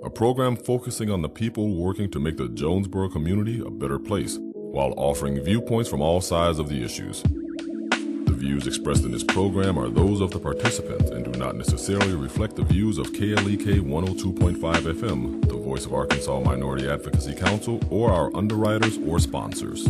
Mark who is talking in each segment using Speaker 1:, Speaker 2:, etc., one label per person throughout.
Speaker 1: a program focusing on the people working to make the Jonesboro community a better place, while offering viewpoints from all sides of the issues. The views expressed in this program are those of the participants and do not necessarily reflect the views of KLEK 102.5 FM, the voice of Arkansas Minority Advocacy Council, or our underwriters or sponsors.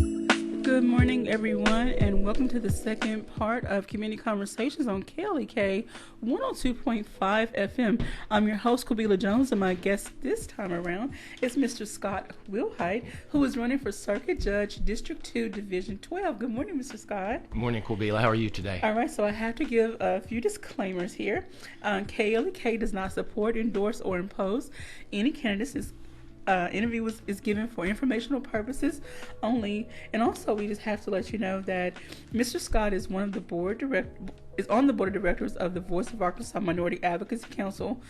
Speaker 2: Good morning, everyone, and welcome to the second part of Community Conversations on KLEK 102.5 FM. I'm your host, Kabila Jones, and my guest this time around is Mr. Scott Willhite, who is running for Circuit Judge, District 2, Division 12. Good morning, Mr. Scott.
Speaker 3: Good morning, Kabila. How are you today?
Speaker 2: All right, so I have to give a few disclaimers here. KLEK does not support, endorse, or impose any candidates. Interview is given for informational purposes only, and also we just have to let you know that Mr. Scott is on the board of directors of the Voice of Arkansas Minority Advocacy Council,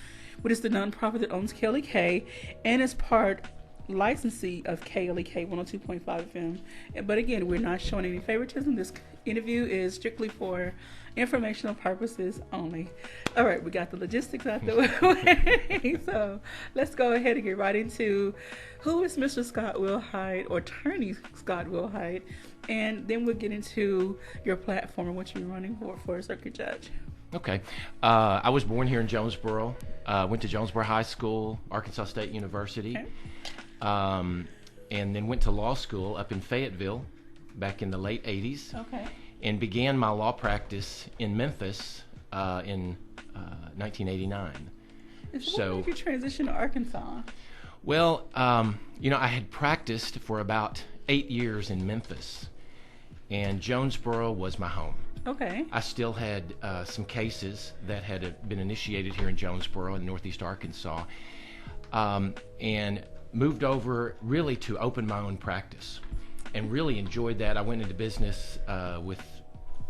Speaker 2: which is the nonprofit that owns KLEK and is part licensee of KLEK 102.5 FM. But again, we're not showing any favoritism. This interview is strictly for informational purposes only. All right, we got the logistics out the way. So let's go ahead and get right into who is Mr. Scott Willhite, or Attorney Scott Willhite, and then we'll get into your platform and what you're running for a circuit judge.
Speaker 3: Okay. I was born here in Jonesboro. Went to Jonesboro High School, Arkansas State University,
Speaker 2: Okay.
Speaker 3: And then went to law school up in Fayetteville back in the late 80s.
Speaker 2: Okay.
Speaker 3: And began my law practice in Memphis in 1989.
Speaker 2: So what made you transition to Arkansas?
Speaker 3: Well, I had practiced for about 8 years in Memphis, and Jonesboro was my home.
Speaker 2: Okay.
Speaker 3: I still had some cases that had been initiated here in Jonesboro in northeast Arkansas, and moved over really to open my own practice, and really enjoyed that. I went into business with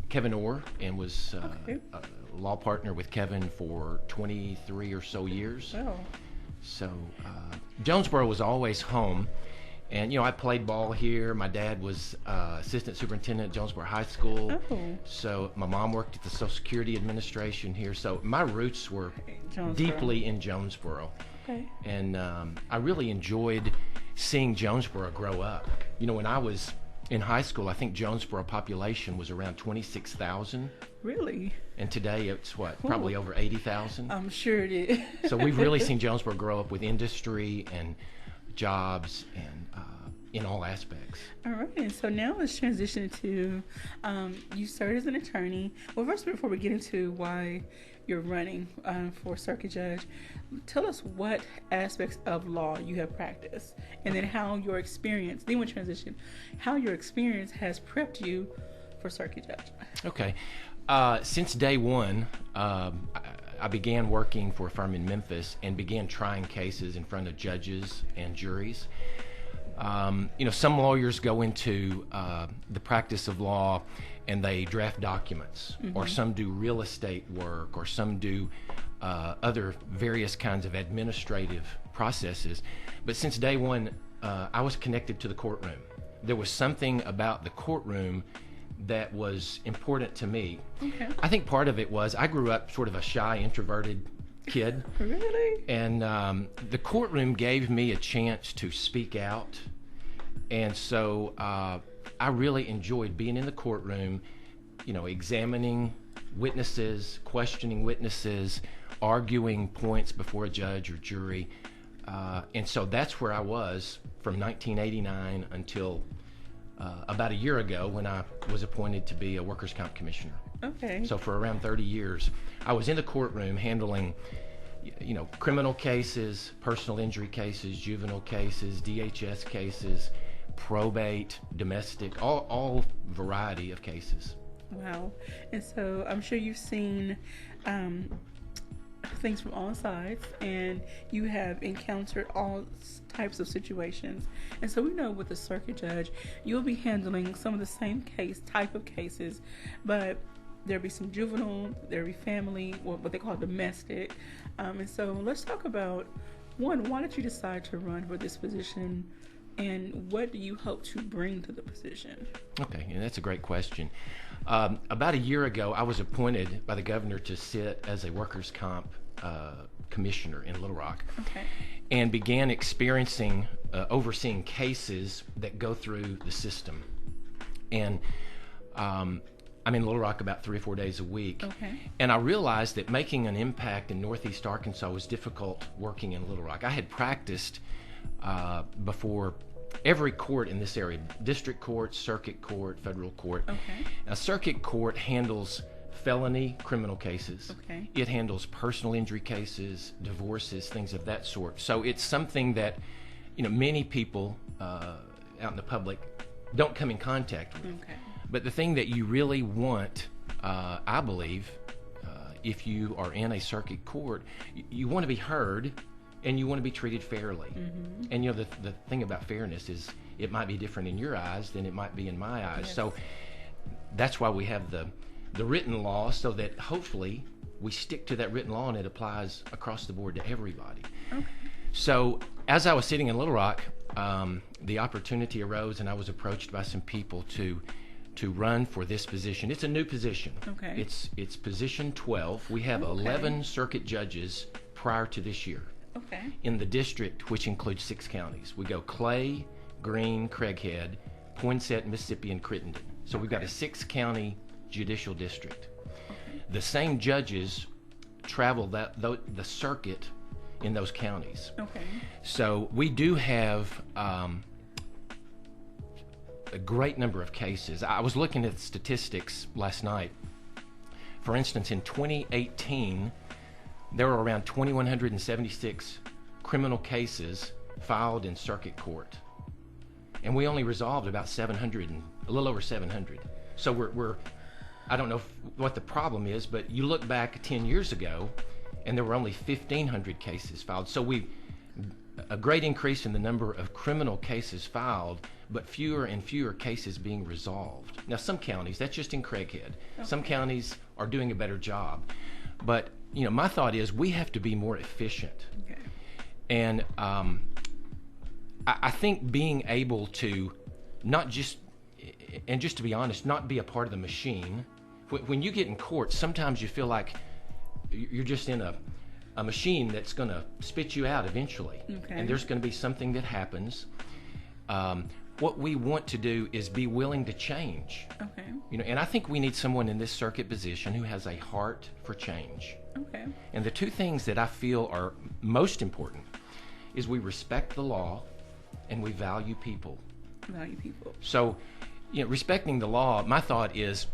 Speaker 3: Kevin Orr and was a law partner with Kevin for 23 or so years.
Speaker 2: Oh.
Speaker 3: So Jonesboro was always home. And, I played ball here. My dad was assistant superintendent at Jonesboro High School.
Speaker 2: Oh.
Speaker 3: So my mom worked at the Social Security Administration here. So my roots were
Speaker 2: Jonesboro.
Speaker 3: deeply in Jonesboro.
Speaker 2: Okay.
Speaker 3: And I really enjoyed seeing Jonesboro grow up. When I was in high school, I think Jonesboro population was around 26,000.
Speaker 2: Really?
Speaker 3: And today it's probably over 80,000.
Speaker 2: I'm sure it is.
Speaker 3: So we've really seen Jonesboro grow up with industry and jobs and in all aspects.
Speaker 2: All right, and so now let's transition to you served as an attorney. Well, first, before we get into why you're running for circuit judge, tell us what aspects of law you have practiced, and then how your experience, then we'll transition, how your experience has prepped you for circuit judge.
Speaker 3: Okay. Since day one, I began working for a firm in Memphis and began trying cases in front of judges and juries. Some lawyers go into the practice of law and they draft documents, or some do real estate work, or some do other various kinds of administrative processes. But since day one, I was connected to the courtroom. There was something about the courtroom that was important to me.
Speaker 2: Okay.
Speaker 3: I think part of it was I grew up sort of a shy, introverted kid.
Speaker 2: Really?
Speaker 3: And the courtroom gave me a chance to speak out. And so I really enjoyed being in the courtroom, examining witnesses, questioning witnesses, arguing points before a judge or jury. And so that's where I was from 1989 until about a year ago when I was appointed to be a workers' comp commissioner.
Speaker 2: Okay.
Speaker 3: So for around 30 years, I was in the courtroom handling, criminal cases, personal injury cases, juvenile cases, DHS cases, probate, domestic, all variety of cases.
Speaker 2: Wow. And so I'm sure you've seen things from all sides, and you have encountered all types of situations. And so we know with the circuit judge, you'll be handling some of the same type of cases, but there'll be some juvenile, there'll be family, what they call domestic. And so let's talk about, one, why did you decide to run for this position, and what do you hope to bring to the position?
Speaker 3: Okay, and that's a great question. About a year ago, I was appointed by the governor to sit as a workers' comp commissioner in Little Rock,
Speaker 2: Okay.
Speaker 3: and began overseeing cases that go through the system. And I'm in Little Rock about 3 or 4 days a week.
Speaker 2: Okay.
Speaker 3: And I realized that making an impact in Northeast Arkansas was difficult working in Little Rock. I had practiced before every court in this area: district court, circuit court, federal court.
Speaker 2: Okay.
Speaker 3: A circuit court handles felony criminal cases.
Speaker 2: Okay.
Speaker 3: It handles personal injury cases, divorces, things of that sort. So it's something that, many people out in the public don't come in contact with.
Speaker 2: Okay.
Speaker 3: But the thing that you really want, I believe, if you are in a circuit court, you want to be heard and you want to be treated fairly. Mm-hmm. And the thing about fairness is it might be different in your eyes than it might be in my eyes.
Speaker 2: Yes.
Speaker 3: So that's why we have the written law, so that hopefully we stick to that written law and it applies across the board to everybody.
Speaker 2: Okay.
Speaker 3: So as I was sitting in Little Rock, the opportunity arose and I was approached by some people to run for this position. It's a new position.
Speaker 2: Okay.
Speaker 3: It's position 12. We have 11 circuit judges prior to this year
Speaker 2: Okay.
Speaker 3: in the district, which includes 6 counties. We go Clay, Greene, Craighead, Poinsett, Mississippi, and Crittenden. So we've got a 6-county judicial district.
Speaker 2: Okay.
Speaker 3: The same judges travel the circuit in those counties.
Speaker 2: Okay.
Speaker 3: So we do have a great number of cases. I was looking at statistics last night. For instance, in 2018, there were around 2,176 criminal cases filed in circuit court, and we only resolved about 700, a little over 700. So we're I don't know what the problem is, but you look back 10 years ago, and there were only 1,500 cases filed. So a great increase in the number of criminal cases filed, but fewer and fewer cases being resolved. Now, some counties, that's just in Craighead. Okay. Some counties are doing a better job. But, my thought is we have to be more efficient.
Speaker 2: Okay.
Speaker 3: And I think being able to just to be honest, not be a part of the machine. When you get in court, sometimes you feel like you're just in a machine that's going to spit you out eventually.
Speaker 2: Okay.
Speaker 3: And there's going to be something that happens. What we want to do is be willing to change.
Speaker 2: Okay.
Speaker 3: And I think we need someone in this circuit position who has a heart for change.
Speaker 2: Okay.
Speaker 3: And the 2 things that I feel are most important is we respect the law and we value people.
Speaker 2: Value people.
Speaker 3: So, respecting the law, my thought is,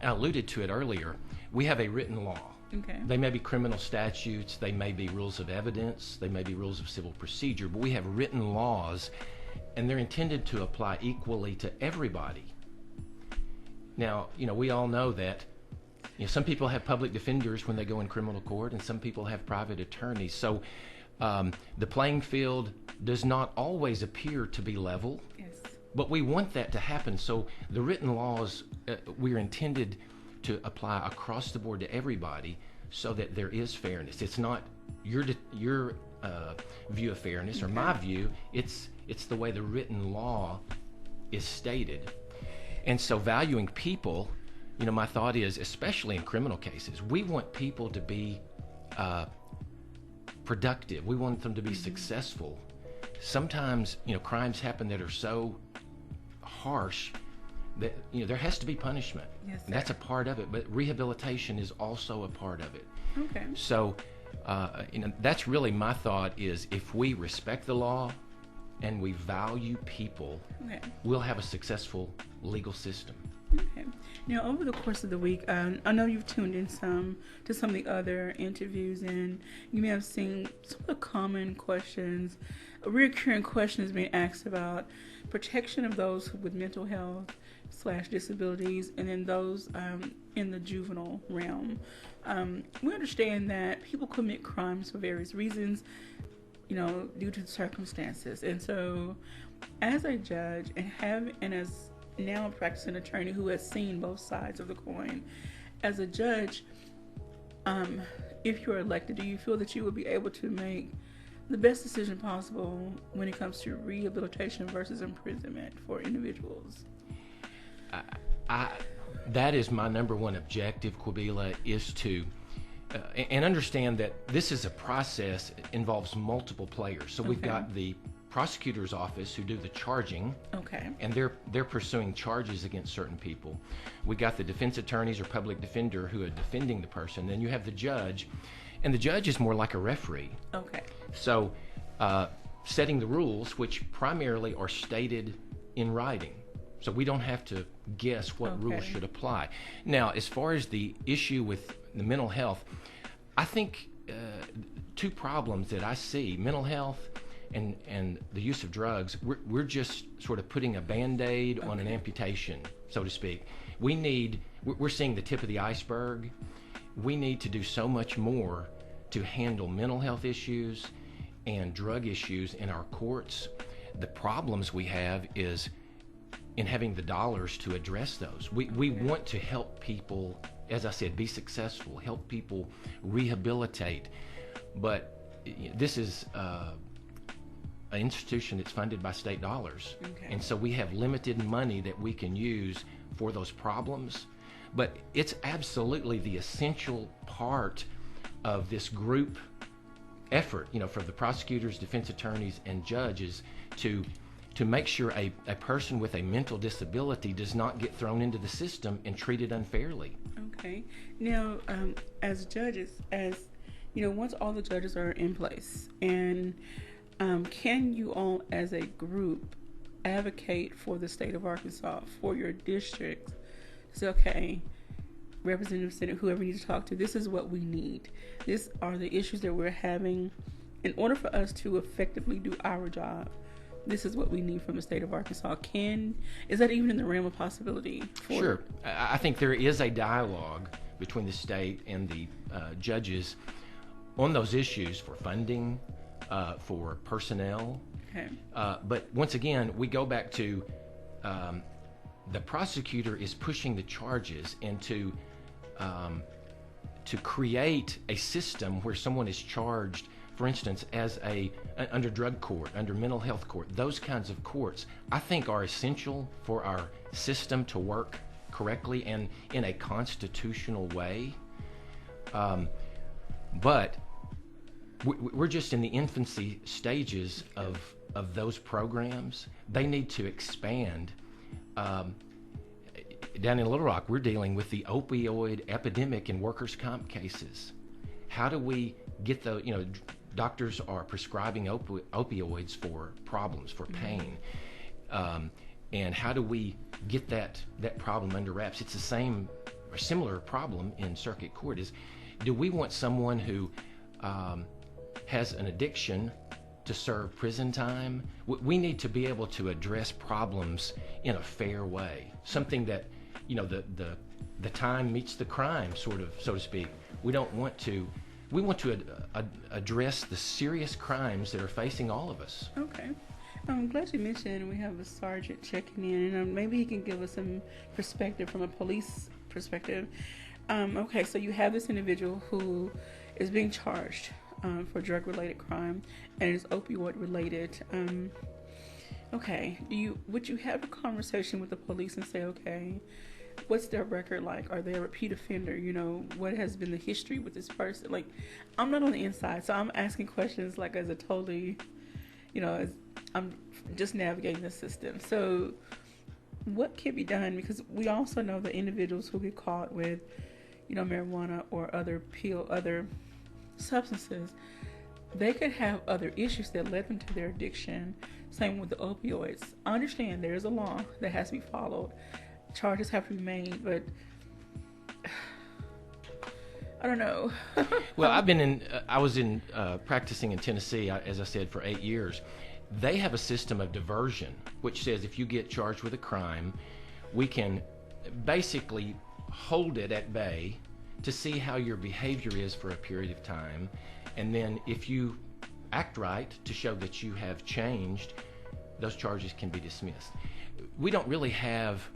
Speaker 3: I alluded to it earlier, we have a written law.
Speaker 2: Okay.
Speaker 3: They may be criminal statutes, they may be rules of evidence, they may be rules of civil procedure, but we have written laws, and they're intended to apply equally to everybody. Now, we all know that some people have public defenders when they go in criminal court, and some people have private attorneys. So the playing field does not always appear to be level.
Speaker 2: Yes.
Speaker 3: But we want that to happen. So the written laws, we are intended to apply across the board to everybody, so that there is fairness. It's not your view of fairness or my view. It's the way the written law is stated. And so valuing people, my thought is, especially in criminal cases, we want people to be productive. We want them to be successful. Sometimes, crimes happen that are so harsh that, there has to be punishment.
Speaker 2: Yes,
Speaker 3: and that's a part of it, but rehabilitation is also a part of it.
Speaker 2: Okay.
Speaker 3: So, that's really my thought is, if we respect the law and we value people, we'll have a successful legal system.
Speaker 2: Okay. Now, over the course of the week, I know you've tuned in to some of the other interviews, and you may have seen some of the common questions, recurring questions being asked about protection of those with mental health / disabilities, and then those in the juvenile realm. We understand that people commit crimes for various reasons, due to circumstances. And so, as a judge and as now a practicing attorney who has seen both sides of the coin, as a judge, if you're elected, do you feel that you will be able to make the best decision possible when it comes to rehabilitation versus imprisonment for individuals?
Speaker 3: That is my number one objective, Quabila, is to and understand that this is a process, it involves multiple players. So we've got the prosecutor's office who do the charging, and they're pursuing charges against certain people. We got the defense attorneys or public defender who are defending the person. Then you have the judge, and the judge is more like a referee. So setting the rules, which primarily are stated in writing, so we don't have to guess what rules should apply. Now, as far as the issue with the mental health, I think two problems that I see: mental health and the use of drugs. We're just sort of putting a Band-Aid on an amputation, so to speak. We're seeing the tip of the iceberg. We need to do so much more to handle mental health issues and drug issues in our courts. The problems we have is in having the dollars to address those. We want to help people, as I said, be successful, help people rehabilitate, but this is an institution that's funded by state dollars. And so we have limited money that we can use for those problems. But it's absolutely the essential part of this group effort, for the prosecutors, defense attorneys, and judges to make sure a person with a mental disability does not get thrown into the system and treated unfairly.
Speaker 2: Now, as judges, once all the judges are in place, and can you all as a group advocate for the state of Arkansas, for your district? Say, Representative, Senate, whoever you need to talk to, this is what we need. These are the issues that we're having. In order for us to effectively do our job, this is what we need from the state of Arkansas. Is that even in the realm of possibility?
Speaker 3: Sure. I think there is a dialogue between the state and the judges on those issues for funding, for personnel. But once again, we go back to the prosecutor is pushing the charges, and to create a system where someone is charged, for instance, as under drug court, under mental health court, those kinds of courts, I think are essential for our system to work correctly and in a constitutional way. But we're just in the infancy stages of those programs. They need to expand. Down in Little Rock, we're dealing with the opioid epidemic in workers' comp cases. How do we get doctors are prescribing opioids for problems, for pain. And how do we get that problem under wraps? It's the same or similar problem in circuit court. Do we want someone who has an addiction to serve prison time? We need to be able to address problems in a fair way, something that the time meets the crime, sort of, so to speak. We want to address the serious crimes that are facing all of us.
Speaker 2: I'm glad you mentioned we have a sergeant checking in, and maybe he can give us some perspective from a police perspective. So you have this individual who is being charged for drug-related crime, and it's opioid-related. Would you have a conversation with the police and say, what's their record like? Are they a repeat offender? What has been the history with this person? Like, I'm not on the inside, so I'm asking questions like as a totally, as I'm just navigating the system. So what can be done? Because we also know that individuals who get caught with, marijuana or other substances, they could have other issues that led them to their addiction. Same with the opioids. I understand there's a law that has to be followed. Charges have to be made, but I don't know.
Speaker 3: Well, I was in practicing in Tennessee, as I said, for 8 years. They have a system of diversion, which says if you get charged with a crime, we can basically hold it at bay to see how your behavior is for a period of time. And then if you act right to show that you have changed, those charges can be dismissed. We don't really have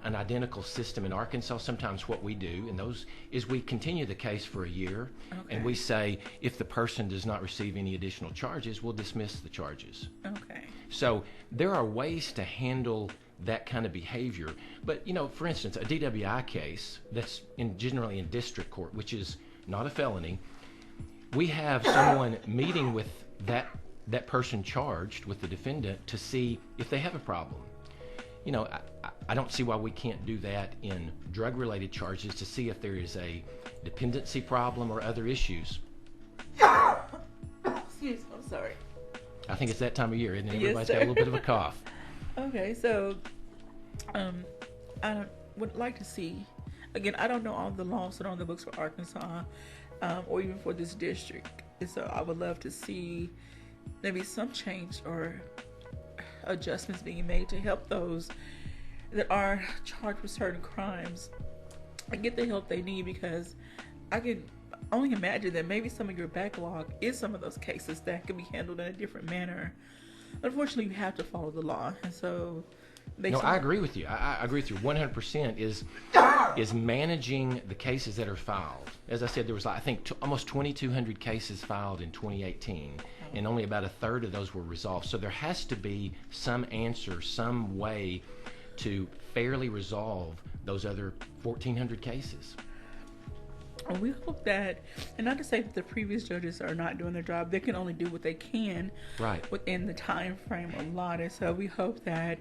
Speaker 3: an identical system in Arkansas. Sometimes what we do in those is we continue the case for a year, and we say if the person does not receive any additional charges, we'll dismiss the charges. So there are ways to handle that kind of behavior. But, for instance, a DWI case that's generally in district court, which is not a felony, we have someone meeting with that person charged with the defendant to see if they have a problem. You know, I don't see why we can't do that in drug-related charges to see if there is a dependency problem or other issues.
Speaker 2: Excuse me, I'm sorry.
Speaker 3: I think it's that time of year, isn't it?
Speaker 2: Yes,
Speaker 3: Everybody's
Speaker 2: sir.
Speaker 3: got a little bit of a cough.
Speaker 2: Okay, so I would like to see, again, I don't know all the laws that are on the books for Arkansas or even for this district. And so I would love to see maybe some change or adjustments being made to help those that are charged with certain crimes and get the help they need, because I can only imagine that maybe some of your backlog is some of those cases that can be handled in a different manner. Unfortunately, you have to follow the law, and so
Speaker 3: No, I agree with you. I agree with you 100%. Is managing the cases that are filed. As I said, there was I think almost 2,200 cases filed in 2018, and only about a third of those were resolved. So there has to be some answer, some way to fairly resolve those other 1,400 cases.
Speaker 2: We hope that, and not to say that the previous judges are not doing their job, they can only do what they can within the time frame allotted. So we hope that,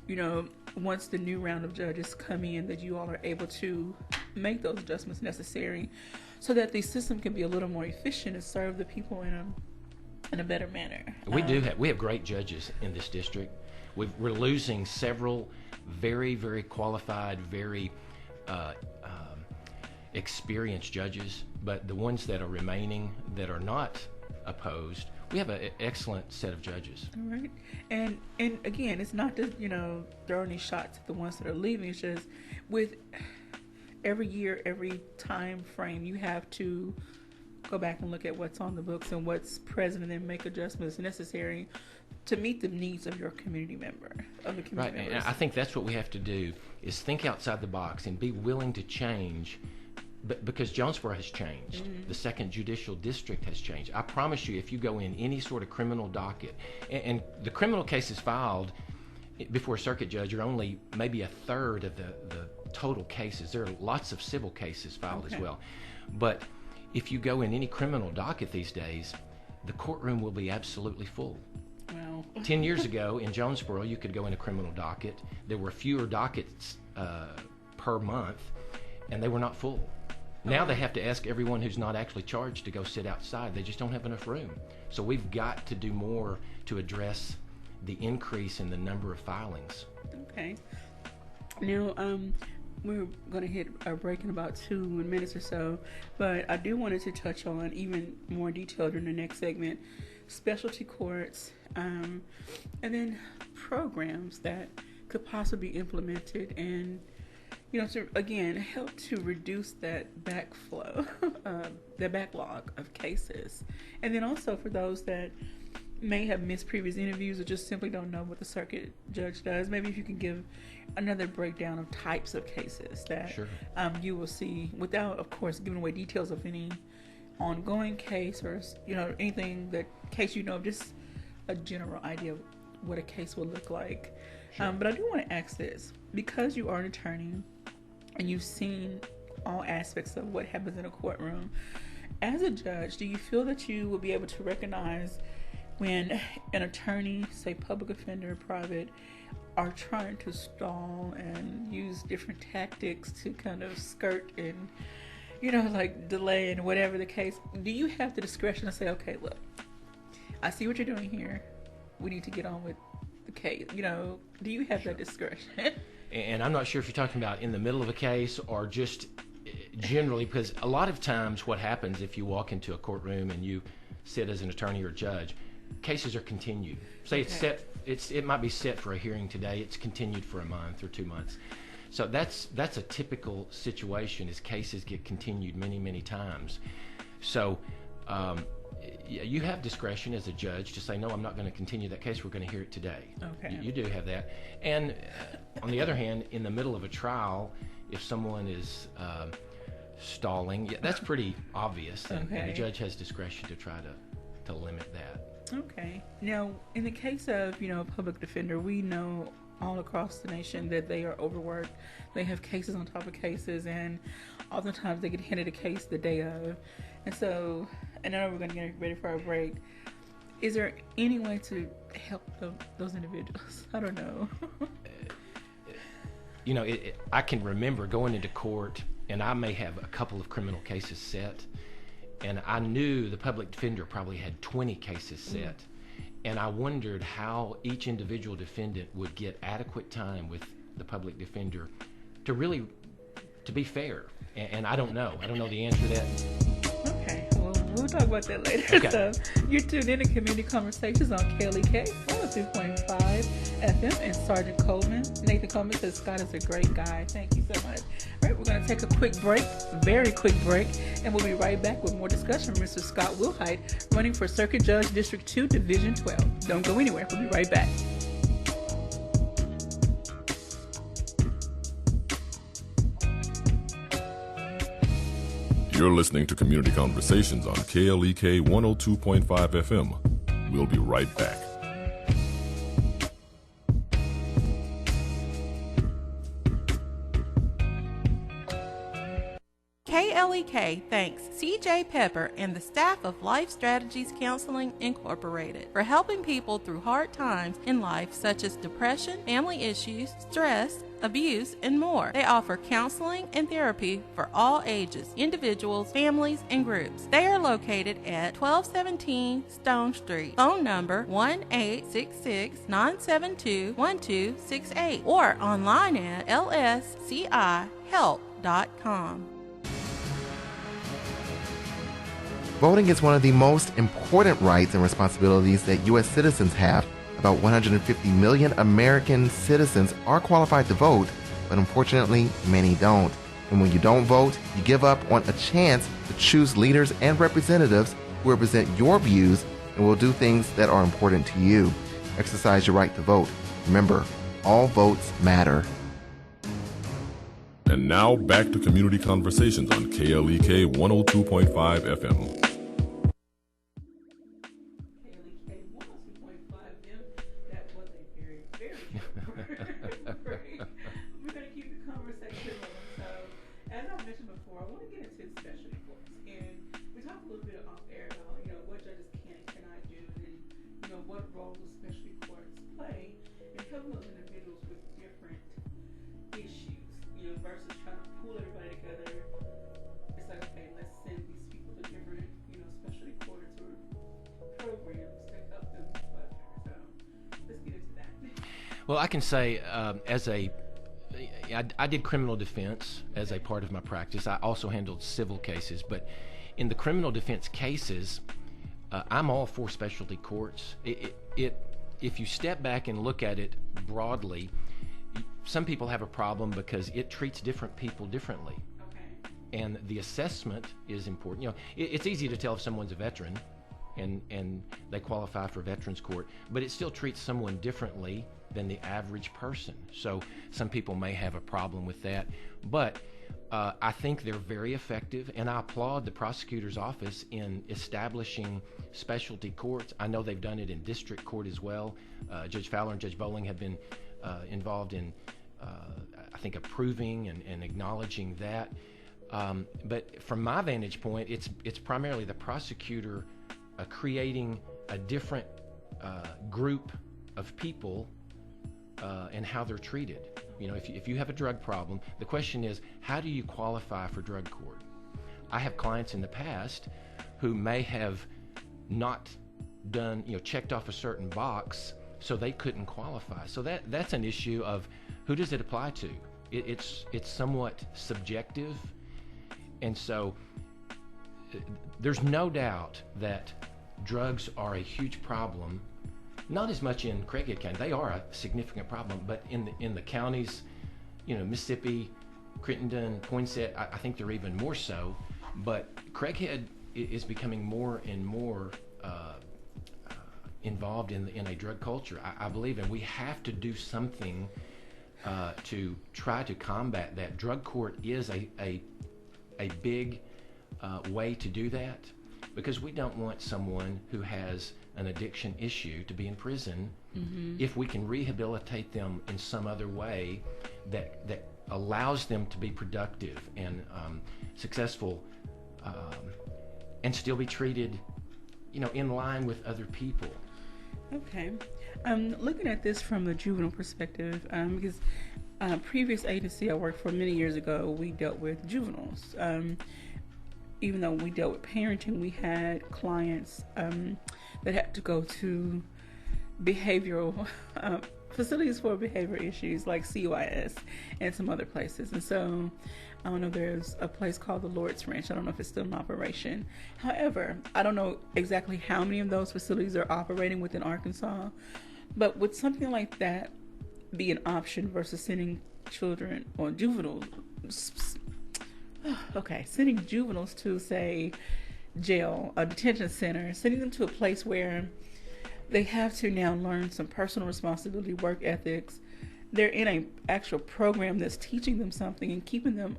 Speaker 2: you know, once the new round of judges come in, that you all are able to make those adjustments necessary so that the system can be a little more efficient and serve the people in a better manner.
Speaker 3: We have great judges in this district. We're losing several very, very qualified, very experienced judges, but the ones that are remaining that are not opposed, we have an excellent set of judges.
Speaker 2: All right. And again, it's not to, you know, throw any shots at the ones that are leaving. It's just with every year, every time frame, you have to go back and look at what's on the books and what's present, and then make adjustments necessary to meet the needs of your community member, of the community members.
Speaker 3: And I think that's what we have to do, is think outside the box and be willing to change. But because Jonesboro has changed, the 2nd Judicial District has changed. I promise you, if you go in any sort of criminal docket, and the criminal cases filed before a circuit judge are only maybe a third of the total cases. There are lots of civil cases filed as well. But if you go in any criminal docket these days, the courtroom will be absolutely full.
Speaker 2: Wow.
Speaker 3: 10 years ago in Jonesboro, you could go in a criminal docket. There were fewer dockets per month, and they were not full. Now they have to ask everyone who's not actually charged to go sit outside. They just don't have enough room. So we've got to do more to address the increase in the number of filings.
Speaker 2: Okay. Now, we're going to hit our break in about 2 minutes or so, but I do wanted to touch on even more detail during the next segment, specialty courts, and then programs that could possibly be implemented and, you know, to, again, help to reduce that backflow, the backlog of cases. And then also for those that may have missed previous interviews or just simply don't know what the circuit judge does, maybe if you can give another breakdown of types of cases that you will see, without, of course, giving away details of any ongoing case or, you know, anything that case, you know, just a general idea of what a case will look like. But I do want to ask this, because you are an attorney and you've seen all aspects of what happens in a courtroom, as a judge, do you feel that you will be able to recognize when an attorney, say public offender, private, are trying to stall and use different tactics to kind of skirt and, you know, like delay and whatever the case? Do you have the discretion to say, okay, look, I see what you're doing here, we need to get on with the case? You know, do you have that discretion?
Speaker 3: And I'm not sure if you're talking about in the middle of a case or just generally, because a lot of times what happens if you walk into a courtroom and you sit as an attorney or judge, cases are continued. Say it's set, it might be set for a hearing today, it's continued for a month or 2 months. So that's a typical situation, is cases get continued many, many times. So you have discretion as a judge to say, no, I'm not going to continue that case, we're going to hear it today.
Speaker 2: Okay.
Speaker 3: You do have that. And on the other hand, in the middle of a trial, if someone is stalling, that's pretty obvious, and the judge has discretion to try to limit that.
Speaker 2: Okay. Now, in the case of, you know, a public defender, we know all across the nation that they are overworked. They have cases on top of cases, and oftentimes they get handed a case the day of. And so, and I know we're going to get ready for our break. Is there any way to help those individuals? I don't know.
Speaker 3: I can remember going into court, and I may have a couple of criminal cases set, and I knew the public defender probably had 20 cases set. And I wondered how each individual defendant would get adequate time with the public defender to be fair. And I don't know. I don't know the answer to that.
Speaker 2: Okay, well, we'll talk about that later.
Speaker 3: Okay.
Speaker 2: So you're tuned in to Community Conversations on KLEK 102.5 FM, and Sergeant Coleman. Nathan Coleman says Scott is a great guy. Thank you so much. All right, we're going to take a quick break, very quick break, and we'll be right back with more discussion from Mr. Scott Willhite, running for Circuit Judge District 2, Division 12. Don't go anywhere. We'll be right back.
Speaker 1: You're listening to Community Conversations on KLEK 102.5 FM. We'll be right back.
Speaker 4: KLEK thanks CJ Pepper and the staff of Life Strategies Counseling Incorporated for helping people through hard times in life such as depression, family issues, stress, abuse, and more. They offer counseling and therapy for all ages, individuals, families, and groups. They are located at 1217 Stone Street. Phone number 1-866-972-1268 or online at lscihelp.com.
Speaker 5: Voting is one of the most important rights and responsibilities that U.S. citizens have. About 150 million American citizens are qualified to vote, but unfortunately, many don't. And when you don't vote, you give up on a chance to choose leaders and representatives who represent your views and will do things that are important to you. Exercise your right to vote. Remember, all votes matter.
Speaker 1: And now back to Community Conversations on KLEK 102.5 FM.
Speaker 3: Well, I can say I did criminal defense as a part of my practice. I also handled civil cases, but in the criminal defense cases, I'm all for specialty courts. If you step back and look at it broadly, some people have a problem because it treats different people differently. And the assessment is important. It's easy to tell if someone's a veteran and they qualify for Veterans Court, but it still treats someone differently than the average person. So some people may have a problem with that, but I think they're very effective, and I applaud the prosecutor's office in establishing specialty courts. I know they've done it in district court as well. Judge Fowler and Judge Bowling have been involved in, I think, approving and acknowledging that. But from my vantage point, it's primarily the prosecutor creating a different group of people and how they're treated. If you have a drug problem, the question is, how do you qualify for drug court? I have clients in the past who may have not done, checked off a certain box, so they couldn't qualify. So that's an issue of who does it apply to? It's somewhat subjective, and so there's no doubt that drugs are a huge problem. Not as much in Craighead County. They are a significant problem, but in the counties, Mississippi, Crittenden, Poinsett, I think they're even more so. But Craighead is becoming more and more involved in a drug culture, I believe, and we have to do something to try to combat that. Drug court is a big way to do that, because we don't want someone who has an addiction issue to be in prison if we can rehabilitate them in some other way that allows them to be productive and successful and still be treated, in line with other people.
Speaker 2: Okay. Looking at this from the juvenile perspective, because previous agency I worked for many years ago, we dealt with juveniles. Even though we dealt with parenting, we had clients that had to go to behavioral facilities for behavior issues like CYS and some other places. And so I don't know, there's a place called the Lord's Ranch. I don't know if it's still in operation. However, I don't know exactly how many of those facilities are operating within Arkansas, but would something like that be an option versus sending children or juveniles? Okay, sending juveniles to, say, jail, a detention center, sending them to a place where they have to now learn some personal responsibility, work ethics. They're in an actual program that's teaching them something and keeping them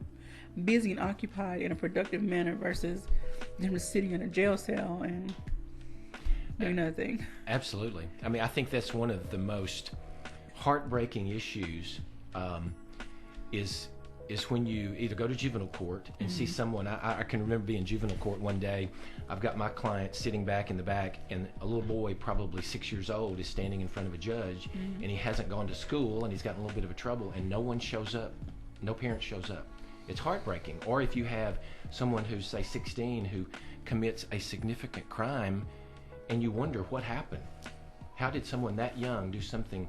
Speaker 2: busy and occupied in a productive manner versus them just sitting in a jail cell and doing nothing.
Speaker 3: Absolutely. I mean, I think that's one of the most heartbreaking issues is when you either go to juvenile court and see someone. I can remember being in juvenile court one day. I've got my client sitting back in the back, and a little boy, probably 6 years old, is standing in front of a judge, and he hasn't gone to school, and he's got a little bit of trouble, and no one shows up. No parent shows up. It's heartbreaking. Or if you have someone who's, say, 16 who commits a significant crime, and you wonder what happened. How did someone that young do something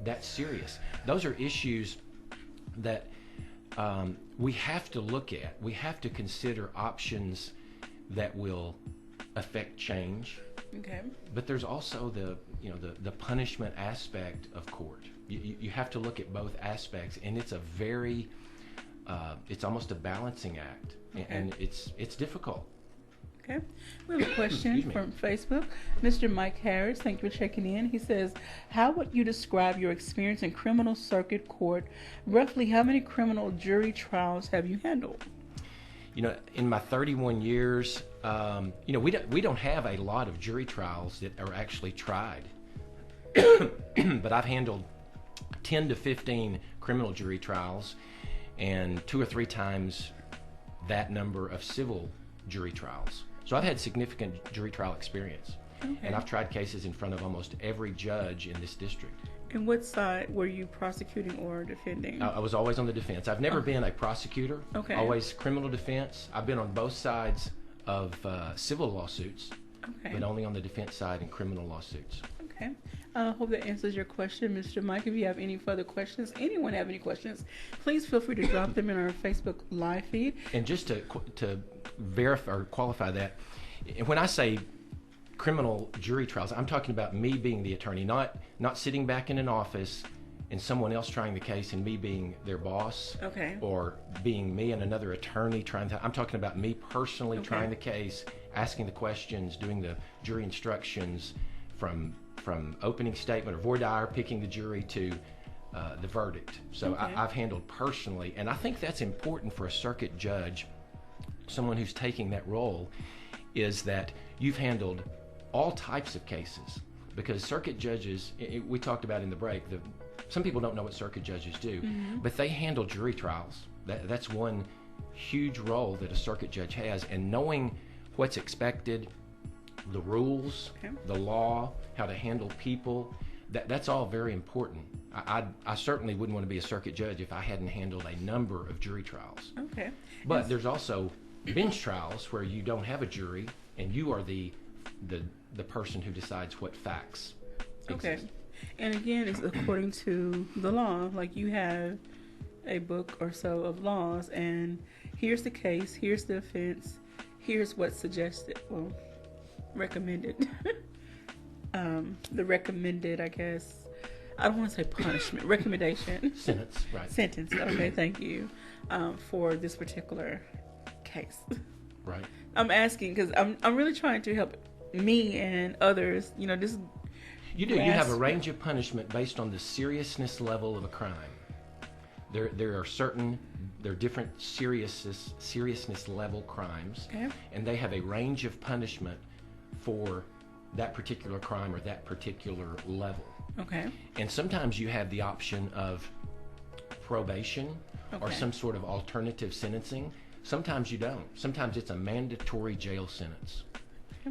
Speaker 3: that serious? Those are issues that we have to look at. We have to consider options that will affect change.
Speaker 2: Okay.
Speaker 3: But there's also the punishment aspect of court. You have to look at both aspects, and it's a very it's almost a balancing act, and it's difficult.
Speaker 2: Okay. We have a question from Facebook. Mr. Mike Harris, thank you for checking in. He says, how would you describe your experience in criminal circuit court? Roughly how many criminal jury trials have you handled?
Speaker 3: In my 31 years, we don't have a lot of jury trials that are actually tried. But I've handled 10 to 15 criminal jury trials and 2 or 3 times that number of civil jury trials. So I've had significant jury trial experience. Okay. And I've tried cases in front of almost every judge in this district.
Speaker 2: And what side were you prosecuting or defending?
Speaker 3: I was always on the defense. I've never been a prosecutor.
Speaker 2: Okay.
Speaker 3: Always criminal defense. I've been on both sides of civil lawsuits, but only on the defense side in criminal lawsuits.
Speaker 2: Okay. I hope that answers your question, Mr. Mike. If you have any further questions, anyone have any questions, please feel free to drop them in our Facebook live feed.
Speaker 3: And just to verify or qualify that, when I say criminal jury trials, I'm talking about me being the attorney, not sitting back in an office and someone else trying the case and me being their boss, or being me and another attorney trying to. I'm talking about me personally trying the case, asking the questions, doing the jury instructions from opening statement or voir dire, picking the jury to the verdict. So I've handled personally, and I think that's important for a circuit judge, someone who's taking that role, is that you've handled all types of cases, because circuit judges, we talked about in the break, some people don't know what circuit judges do, but they handle jury trials. That's one huge role that a circuit judge has, and knowing what's expected, the rules, the law, how to handle people, that's all very important. I certainly wouldn't want to be a circuit judge if I hadn't handled a number of jury trials.
Speaker 2: Okay.
Speaker 3: But there's also bench trials where you don't have a jury and you are the person who decides what facts exist.
Speaker 2: And again, it's according to the law. Like, you have a book or so of laws, and here's the case, here's the offense, here's what's suggested, recommended. The recommended, I guess, I don't want to say punishment, recommendation.
Speaker 3: Sentence, right.
Speaker 2: Sentence, okay, thank you, for this particular case.
Speaker 3: Right.
Speaker 2: I'm asking because I'm really trying to help me and others, this.
Speaker 3: You do. You have a range of punishment based on the seriousness level of a crime. There are different seriousness level crimes, and they have a range of punishment for that particular crime or that particular level.
Speaker 2: Okay.
Speaker 3: And sometimes you have the option of probation or
Speaker 2: Okay.
Speaker 3: some sort of alternative sentencing. Sometimes you don't. Sometimes it's a mandatory jail sentence.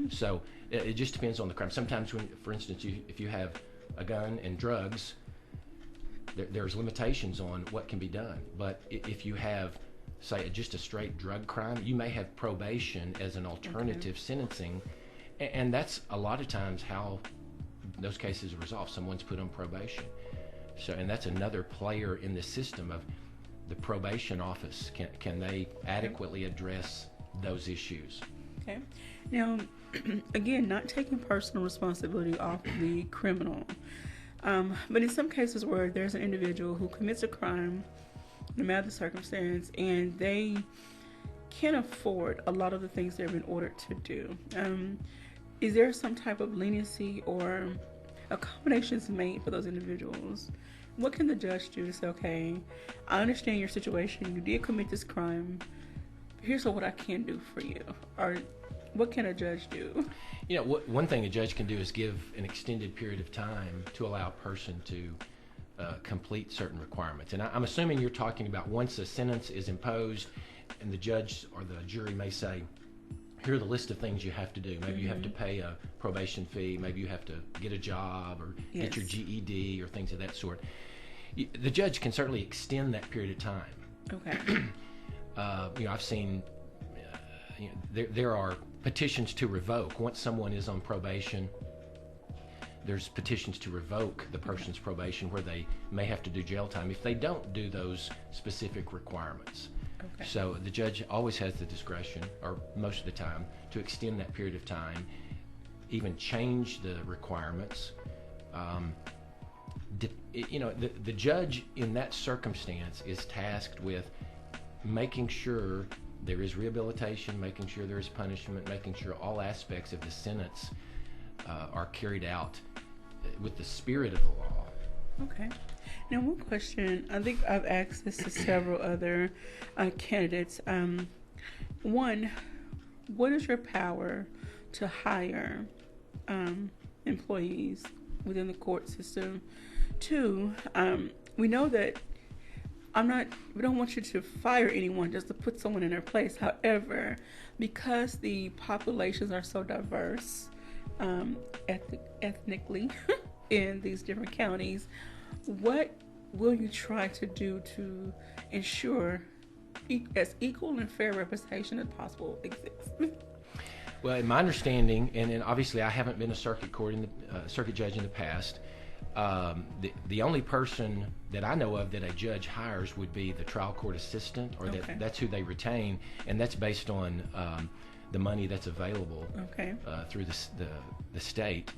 Speaker 3: So it just depends on the crime. Sometimes when, for instance, if you have a gun and drugs, there's limitations on what can be done. But if you have, say, just a straight drug crime, you may have probation as an alternative sentencing. And that's a lot of times how those cases are resolved. Someone's put on probation. So, and that's another player in the system of the probation office. Can they adequately address those issues?
Speaker 2: Okay. Now, again, not taking personal responsibility off the criminal. But in some cases where there's an individual who commits a crime, no matter the circumstance, and they can't afford a lot of the things they've been ordered to do, is there some type of leniency or accommodations made for those individuals? What can the judge do to say, okay, I understand your situation, you did commit this crime, here's what I can do for you? Or what can a judge do?
Speaker 3: You know, one thing a judge can do is give an extended period of time to allow a person to complete certain requirements. And I'm assuming you're talking about once a sentence is imposed and the judge or the jury may say, here are the list of things you have to do. Maybe you have to pay a probation fee. Maybe you have to get a job or get your GED or things of that sort. The judge can certainly extend that period of time.
Speaker 2: Okay.
Speaker 3: You know, I've seen there are petitions to revoke. Once someone is on probation, there's petitions to revoke the person's probation where they may have to do jail time if they don't do those specific requirements.
Speaker 2: Okay.
Speaker 3: So the judge always has the discretion, or most of the time, to extend that period of time, even change the requirements. You know, the judge in that circumstance is tasked with making sure there is rehabilitation, making sure there is punishment, making sure all aspects of the sentence are carried out with the spirit of the law.
Speaker 2: Okay. Now, one question, I think I've asked this to several other candidates. One, what is your power to hire employees within the court system? Two, we know that we don't want you to fire anyone just to put someone in their place. However, because the populations are so diverse ethnically in these different counties, what will you try to do to ensure as equal and fair representation as possible exists?
Speaker 3: Well, in my understanding, and obviously I haven't been a circuit judge in the past, the only person that I know of that a judge hires would be the trial court assistant, or that's who they retain, and that's based on the money that's available through the state.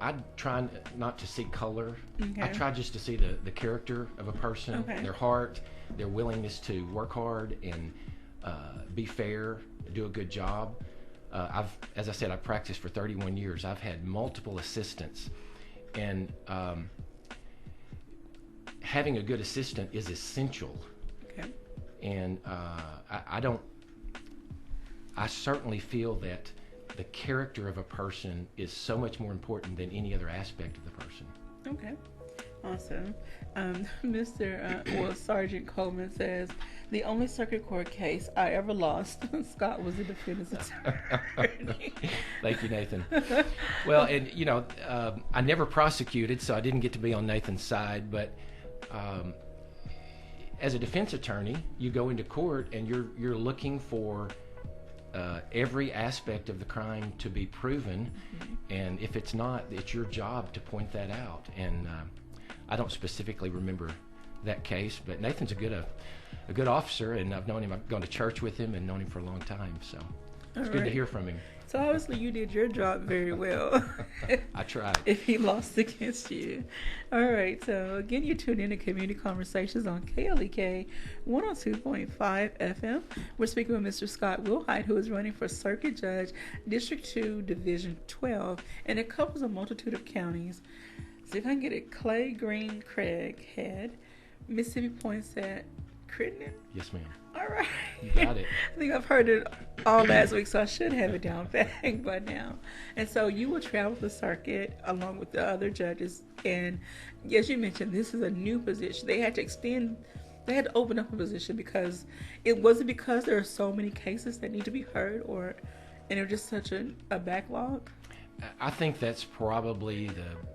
Speaker 3: I try not to see color. I try just to see the character of a person, their heart, their willingness to work hard and be fair, do a good job. As I said, I've practiced for 31 years. I've had multiple assistants, and having a good assistant is essential.
Speaker 2: Okay.
Speaker 3: And I certainly feel that the character of a person is so much more important than any other aspect of the person.
Speaker 2: Okay. Awesome. Sergeant Coleman says, the only circuit court case I ever lost, Scott was the defendant's attorney.
Speaker 3: Thank you, Nathan. Well, and you know, I never prosecuted, so I didn't get to be on Nathan's side, but as a defense attorney, you go into court and you're looking for every aspect of the crime to be proven, and if it's not, it's your job to point that out. And I don't specifically remember that case, but Nathan's a good officer, and I've known him. I've gone to church with him and known him for a long time, so it's good to hear from him.
Speaker 2: So obviously you did your job very well.
Speaker 3: I tried.
Speaker 2: If he lost against you. All right. So again, you tuned in to Community Conversations on KLEK 102.5 FM. We're speaking with Mr. Scott Willhite, who is running for Circuit Judge, District 2, Division 12, and it covers a multitude of counties. So if I can get it, Clay, Green, Craig, Head, Mississippi Poinsett, Crittenden.
Speaker 3: Yes, ma'am.
Speaker 2: All right.
Speaker 3: You got it.
Speaker 2: I think I've heard it all last week, so I should have it down pat by now. And so you will travel the circuit along with the other judges. And as you mentioned, this is a new position. They had to open up a position because it wasn't because there are so many cases that need to be heard, and there's just such a backlog.
Speaker 3: I think that's probably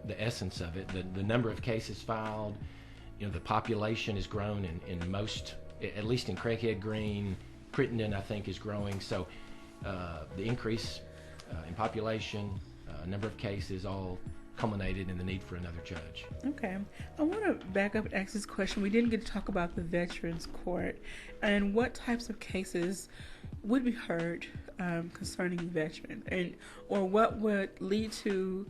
Speaker 3: the essence of it. The number of cases filed, the population has grown in most, at least in Craighead Green, Crittenden, I think, is growing. So the increase in population, number of cases, all culminated in the need for another judge.
Speaker 2: Okay. I want to back up and ask this question. We didn't get to talk about the Veterans Court and what types of cases would be heard concerning veterans, or what would lead to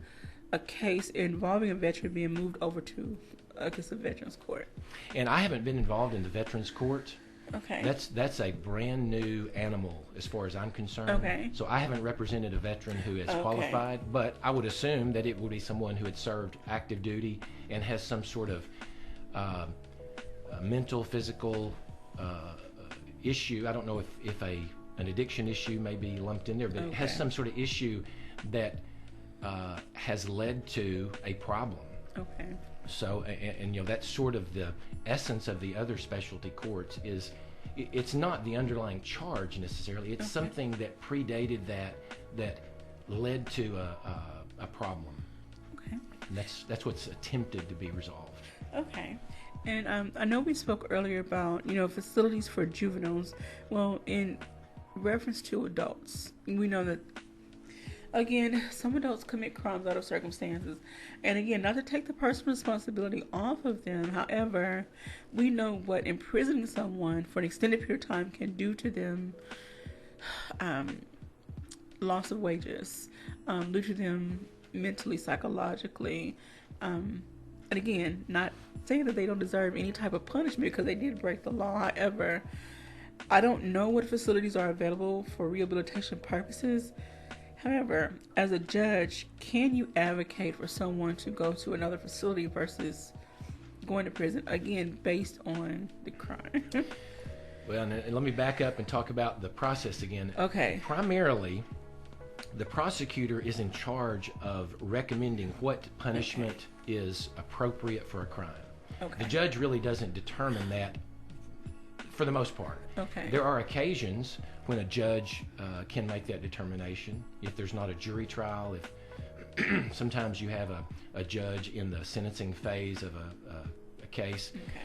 Speaker 2: a case involving a veteran being moved over to, I guess, the Veterans Court.
Speaker 3: And I haven't been involved in the Veterans Court.
Speaker 2: Okay.
Speaker 3: That's a brand new animal as far as I'm concerned.
Speaker 2: Okay.
Speaker 3: So I haven't represented a veteran who is qualified, but I would assume that it would be someone who had served active duty and has some sort of mental, physical issue. I don't know if an addiction issue may be lumped in there, but it has some sort of issue that has led to a problem.
Speaker 2: Okay.
Speaker 3: So, and that's sort of the essence of the other specialty courts is it's not the underlying charge necessarily. It's something that predated that led to a problem.
Speaker 2: Okay.
Speaker 3: And that's what's attempted to be resolved.
Speaker 2: Okay. And I know we spoke earlier about, facilities for juveniles. Well, in reference to adults, we know that, again, some adults commit crimes out of circumstances. And again, not to take the personal responsibility off of them. However, we know what imprisoning someone for an extended period of time can do to them. Loss of wages, due to them mentally, psychologically. And again, not saying that they don't deserve any type of punishment because they did break the law. However, I don't know what facilities are available for rehabilitation purposes. However, as a judge, can you advocate for someone to go to another facility versus going to prison, again, based on the crime?
Speaker 3: Well, and let me back up and talk about the process again.
Speaker 2: Okay.
Speaker 3: Primarily, the prosecutor is in charge of recommending what punishment is appropriate for a crime.
Speaker 2: Okay.
Speaker 3: The judge really doesn't determine that for the most part.
Speaker 2: Okay.
Speaker 3: There are occasions when a judge can make that determination. If there's not a jury trial, if sometimes you have a judge in the sentencing phase of a case.
Speaker 2: Okay.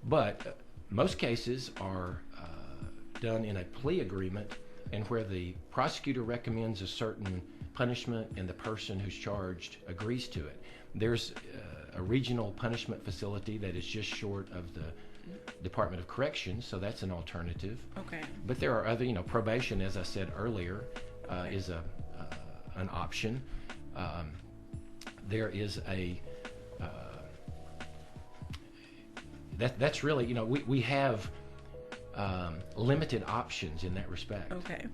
Speaker 3: But most cases are done in a plea agreement, and where the prosecutor recommends a certain punishment and the person who's charged agrees to it. There's a regional punishment facility that is just short of the Department of Corrections, so that's an alternative.
Speaker 2: Okay.
Speaker 3: But there are other, probation, as I said earlier, is an option. There is that's really, we have limited options in that respect.
Speaker 2: Okay.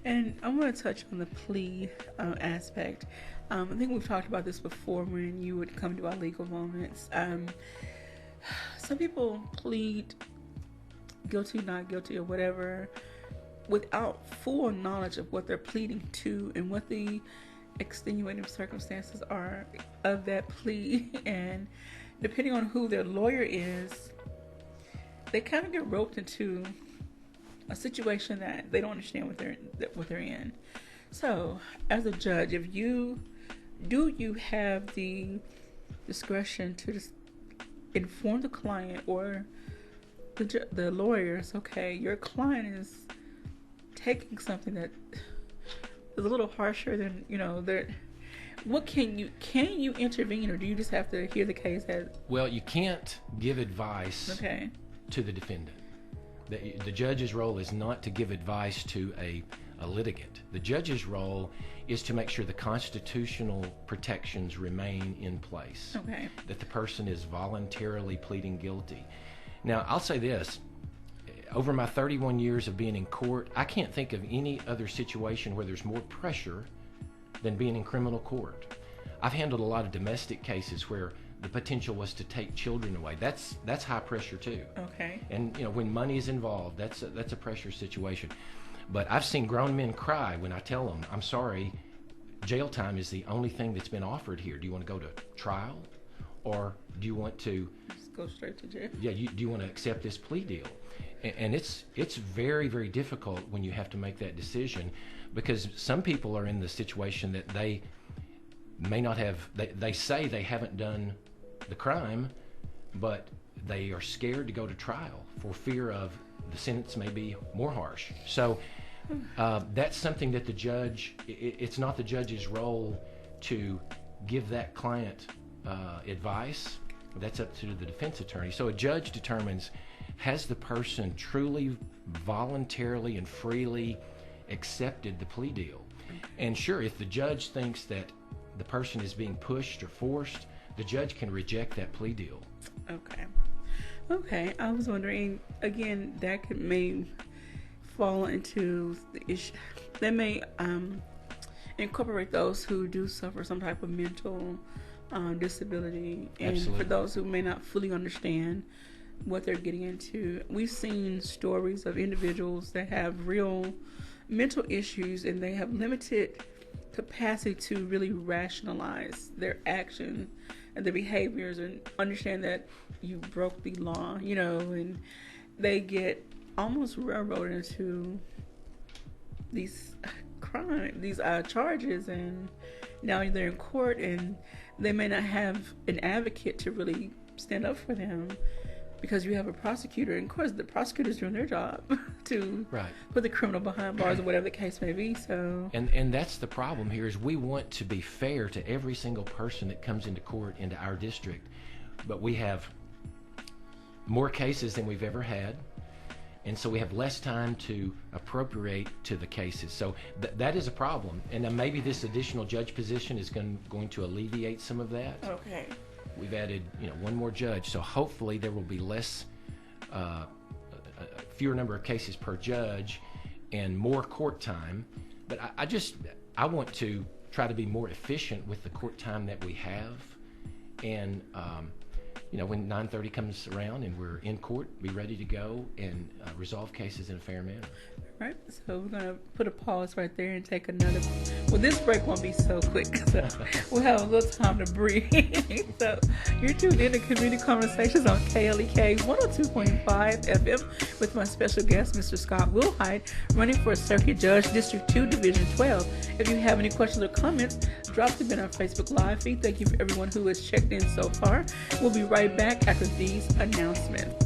Speaker 2: And I want to touch on the plea aspect. I think we've talked about this before when you would come to our legal moments. Some people plead guilty, not guilty, or whatever, without full knowledge of what they're pleading to and what the extenuating circumstances are of that plea. And depending on who their lawyer is, they kind of get roped into a situation that they don't understand what they're in. So, as a judge, do you have the discretion to just inform the client or the lawyers, okay, your client is taking something that is a little harsher than, what can you intervene, or do you just have to hear the case as?
Speaker 3: Well, you can't give advice to the defendant. The judge's role is not to give advice to a litigant. The judge's role is to make sure the constitutional protections remain in place.
Speaker 2: Okay.
Speaker 3: That the person is voluntarily pleading guilty. Now, I'll say this. Over my 31 years of being in court, I can't think of any other situation where there's more pressure than being in criminal court. I've handled a lot of domestic cases where the potential was to take children away. That's high pressure too.
Speaker 2: Okay.
Speaker 3: And when money is involved, that's a pressure situation. But I've seen grown men cry when I tell them, I'm sorry, jail time is the only thing that's been offered here. Do you want to go to trial, or do you want to
Speaker 2: just go straight to jail?
Speaker 3: Yeah, do you want to accept this plea deal? And it's very, very difficult when you have to make that decision, because some people are in the situation that they may not have, they say they haven't done the crime, but they are scared to go to trial for fear of the sentence may be more harsh. So that's something that the judge, it's not the judge's role to give that client advice. That's up to the defense attorney. So a judge determines, has the person truly, voluntarily, and freely accepted the plea deal? And sure, if the judge thinks that the person is being pushed or forced, the judge can reject that plea deal.
Speaker 2: Okay, I was wondering, again, that may fall into the issue that may incorporate those who do suffer some type of mental disability, and
Speaker 3: Absolutely.
Speaker 2: for those who may not fully understand what they're getting into. We've seen stories of individuals that have real mental issues, and they have limited capacity to really rationalize their action and their behaviors and understand that you broke the law, and they get almost railroaded into these charges, and now they're in court, and they may not have an advocate to really stand up for them, because you have a prosecutor, and of course the prosecutor's doing their job to put the criminal behind bars or whatever the case may be. So
Speaker 3: and that's the problem here, is we want to be fair to every single person that comes into court into our district, but we have more cases than we've ever had, and so we have less time to appropriate to the cases. So that is a problem, and then maybe this additional judge position is going to alleviate some of that.
Speaker 2: Okay.
Speaker 3: We've added, one more judge, so hopefully there will be a fewer number of cases per judge and more court time. But I want to try to be more efficient with the court time that we have, and when 9:30 comes around and we're in court, be ready to go and resolve cases in a fair manner.
Speaker 2: Right, so we're going to put a pause right there and take another. Well, this break won't be so quick, so we'll have a little time to breathe. So you're tuned in to Community Conversations on KLEK 102.5 FM with my special guest, Mr. Scott Willhite, running for Circuit Judge, District 2, Division 12. If you have any questions or comments, drop them in our Facebook Live feed. Thank you for everyone who has checked in so far. We'll be right back after these announcements.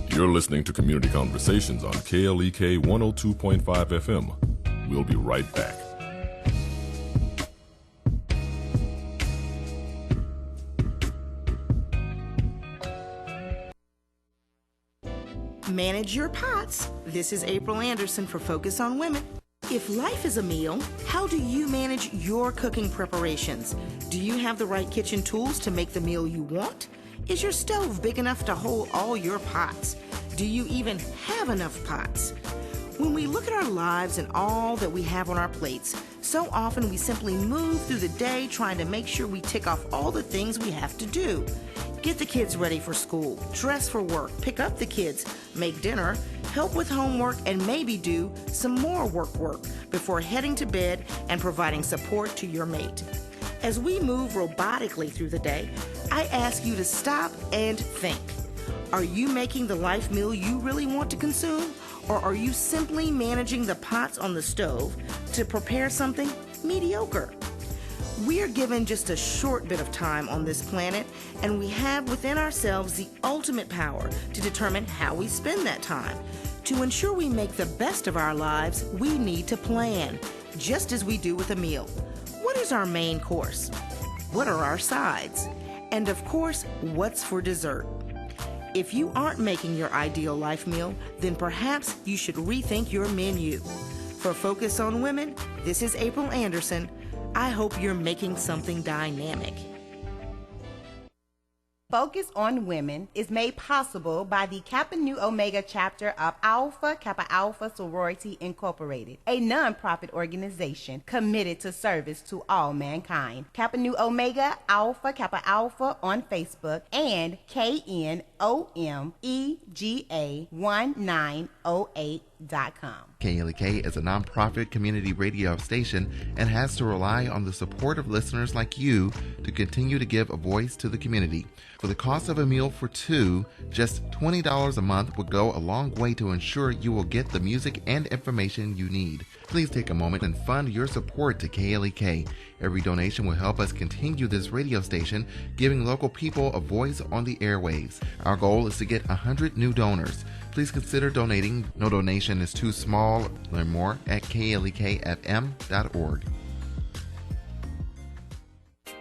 Speaker 1: You're listening to Community Conversations on KLEK 102.5 FM. We'll be right back.
Speaker 6: Manage your pots. This is April Anderson for Focus on Women. If life is a meal, how do you manage your cooking preparations? Do you have the right kitchen tools to make the meal you want? Is your stove big enough to hold all your pots? Do you even have enough pots? When we look at our lives and all that we have on our plates, so often we simply move through the day trying to make sure we tick off all the things we have to do. Get the kids ready for school, dress for work, pick up the kids, make dinner, help with homework, and maybe do some more work before heading to bed and providing support to your mate. As we move robotically through the day, I ask you to stop and think. Are you making the life meal you really want to consume, or are you simply managing the pots on the stove to prepare something mediocre? We are given just a short bit of time on this planet, and we have within ourselves the ultimate power to determine how we spend that time. To ensure we make the best of our lives, we need to plan, just as we do with a meal. What is our main course? What are our sides? And of course, what's for dessert? If you aren't making your ideal life meal, then perhaps you should rethink your menu. For Focus on Women, this is April Anderson. I hope you're making something dynamic.
Speaker 7: Focus on Women is made possible by the Kappa Nu Omega chapter of Alpha Kappa Alpha Sorority Incorporated, a non-profit organization committed to service to all mankind. Kappa Nu Omega Alpha Kappa Alpha on Facebook and KNOMEGA1908.com.
Speaker 5: KLEK is a nonprofit community radio station and has to rely on the support of listeners like you to continue to give a voice to the community. For the cost of a meal for two, just $20 a month would go a long way to ensure you will get the music and information you need. Please take a moment and fund your support to KLEK. Every donation will help us continue this radio station, giving local people a voice on the airwaves. Our goal is to get 100 new donors. Please consider donating. No donation is too small. Learn more at klekfm.org.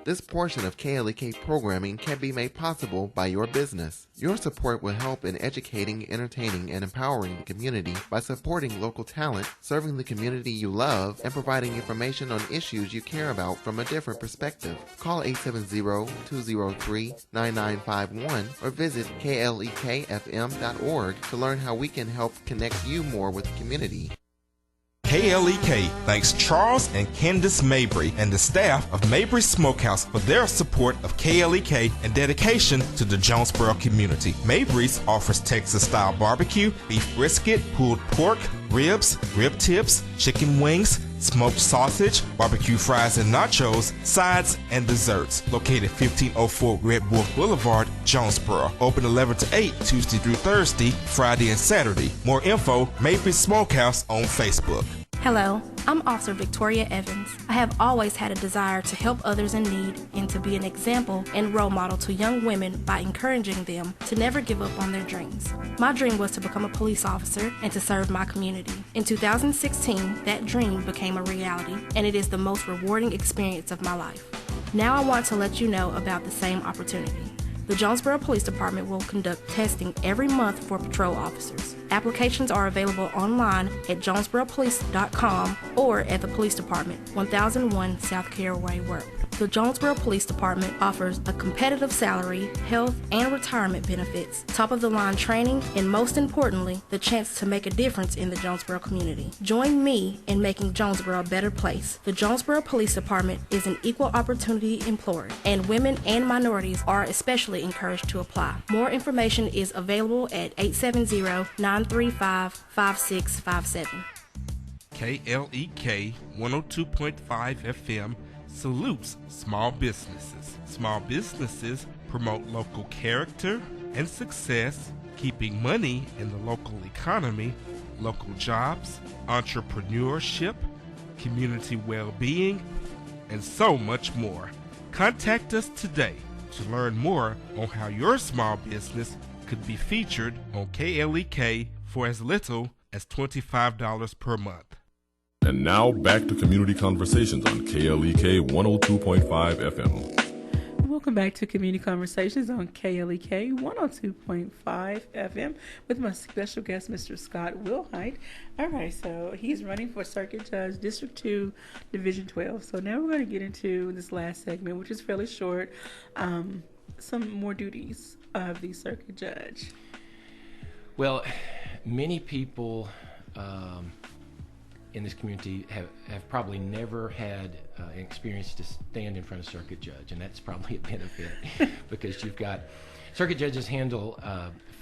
Speaker 5: This portion of KLEK programming can be made possible by your business. Your support will help in educating, entertaining, and empowering the community by supporting local talent, serving the community you love, and providing information on issues you care about from a different perspective. Call 870-203-9951 or visit klekfm.org to learn how we can help connect you more with the community.
Speaker 8: KLEK thanks Charles and Candace Mabry and the staff of Mabry Smokehouse for their support of KLEK and dedication to the Jonesboro community. Mabry's offers Texas-style barbecue, beef brisket, pulled pork, ribs, rib tips, chicken wings, smoked sausage, barbecue fries and nachos, sides, and desserts. Located 1504 Red Wolf Boulevard, Jonesboro. Open 11 to 8 Tuesday through Thursday, Friday and Saturday. More info, Mabry Smokehouse on Facebook.
Speaker 9: Hello, I'm Officer Victoria Evans. I have always had a desire to help others in need and to be an example and role model to young women by encouraging them to never give up on their dreams. My dream was to become a police officer and to serve my community. In 2016, that dream became a reality, and it is the most rewarding experience of my life. Now I want to let you know about the same opportunity. The Jonesboro Police Department will conduct testing every month for patrol officers. Applications are available online at jonesboropolice.com or at the Police Department, 1001 South Caraway Road. The Jonesboro Police Department offers a competitive salary, health, and retirement benefits, top-of-the-line training, and most importantly, the chance to make a difference in the Jonesboro community. Join me in making Jonesboro a better place. The Jonesboro Police Department is an equal opportunity employer, and women and minorities are especially encouraged to apply. More information is available at 870-935-5657.
Speaker 8: KLEK 102.5 FM salutes small businesses. Small businesses promote local character and success, keeping money in the local economy, local jobs, entrepreneurship, community well-being, and so much more. Contact us today to learn more on how your small business could be featured on KLEK for as little as $25 per month.
Speaker 1: And now back to Community Conversations on KLEK 102.5 FM.
Speaker 2: Welcome back to Community Conversations on KLEK 102.5 FM with my special guest, Mr. Scott Willhite. All right, so he's running for Circuit Judge, District 2, Division 12. So now we're going to get into this last segment, which is fairly short, some more duties of the Circuit Judge.
Speaker 3: Well, many people in this community have probably never had an experience to stand in front of circuit judge, and that's probably a benefit because you've got circuit judges handle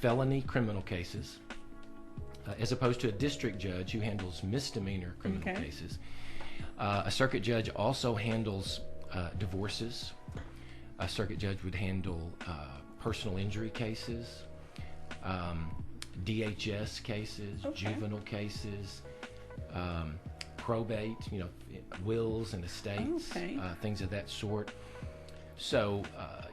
Speaker 3: felony criminal cases as opposed to a district judge who handles misdemeanor criminal cases. A circuit judge also handles divorces. A circuit judge would handle personal injury cases, DHS cases, juvenile cases, probate, wills and estates, things of that sort. So,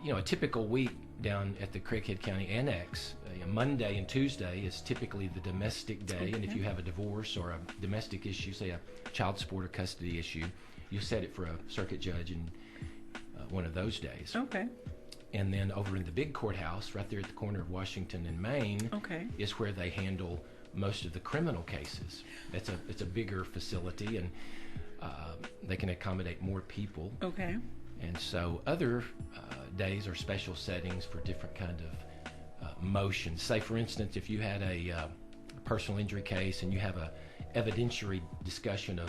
Speaker 3: a typical week down at the Craighead County Annex, Monday and Tuesday is typically the domestic day, and if you have a divorce or a domestic issue, say a child support or custody issue, you set it for a circuit judge in one of those days.
Speaker 2: Okay.
Speaker 3: And then over in the big courthouse, right there at the corner of Washington and Main, is where they handle most of the criminal cases. It's a bigger facility, and they can accommodate more people.
Speaker 2: Okay.
Speaker 3: And so other days are special settings for different kind of motions. Say, for instance, if you had a personal injury case and you have a evidentiary discussion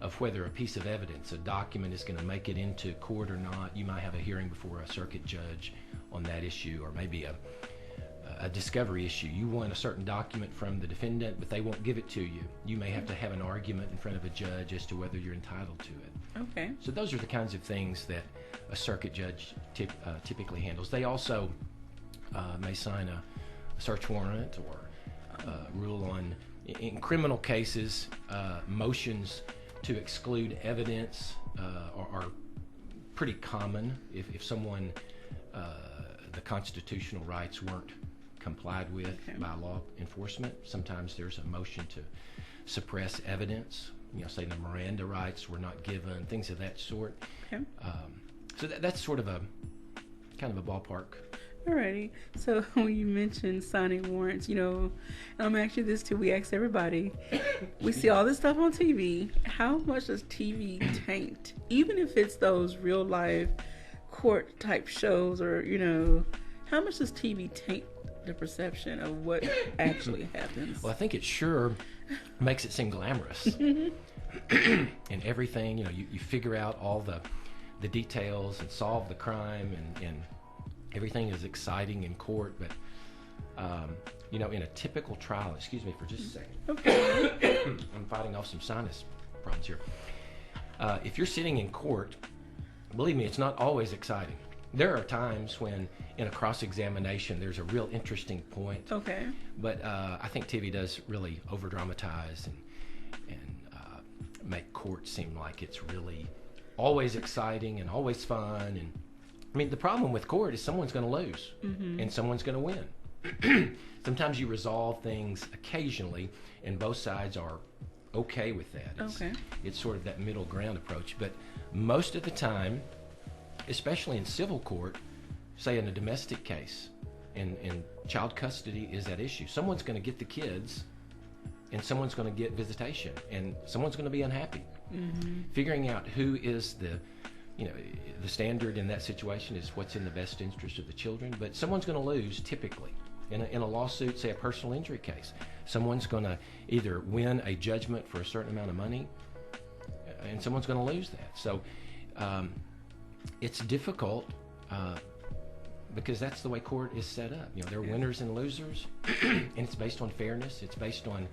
Speaker 3: of whether a piece of evidence, a document, is going to make it into court or not, you might have a hearing before a circuit judge on that issue, or maybe a discovery issue. You want a certain document from the defendant, but they won't give it to you. You may have to have an argument in front of a judge as to whether you're entitled to it.
Speaker 2: Okay.
Speaker 3: So those are the kinds of things that a circuit judge typically handles. They also may sign a search warrant or rule on, in criminal cases, motions to exclude evidence are pretty common. If someone, the constitutional rights weren't complied with by law enforcement, sometimes there's a motion to suppress evidence. Say the Miranda rights were not given, things of that sort.
Speaker 2: Okay.
Speaker 3: So that's sort of a kind of a ballpark.
Speaker 2: Alrighty. So when you mentioned signing warrants, and I'm actually this too. We ask everybody. We see all this stuff on TV. How much does TV taint? Even if it's those real life court type shows, or how much does TV taint the perception of what actually happens?
Speaker 3: Well, I think it sure makes it seem glamorous. And everything, you figure out all the details and solve the crime, and everything is exciting in court. But in a typical trial, excuse me for just a second.
Speaker 2: Okay.
Speaker 3: I'm fighting off some sinus problems here. If you're sitting in court, believe me, it's not always exciting. There are times when in a cross-examination there's a real interesting point.
Speaker 2: Okay.
Speaker 3: But I think TV does really over-dramatize and make court seem like it's really always exciting and always fun. And I mean, the problem with court is someone's going to lose and someone's going to win. Sometimes you resolve things occasionally, and both sides are okay with that. It's sort of that middle ground approach. But most of the time, especially in civil court, say in a domestic case, and child custody is at issue, someone's going to get the kids, and someone's going to get visitation, and someone's going to be unhappy. Figuring out who is the standard in that situation is what's in the best interest of the children. But someone's going to lose typically in a lawsuit, say a personal injury case. Someone's going to either win a judgment for a certain amount of money, and someone's going to lose that. So it's difficult because that's the way court is set up. There are winners and losers, and it's based on fairness. It's based on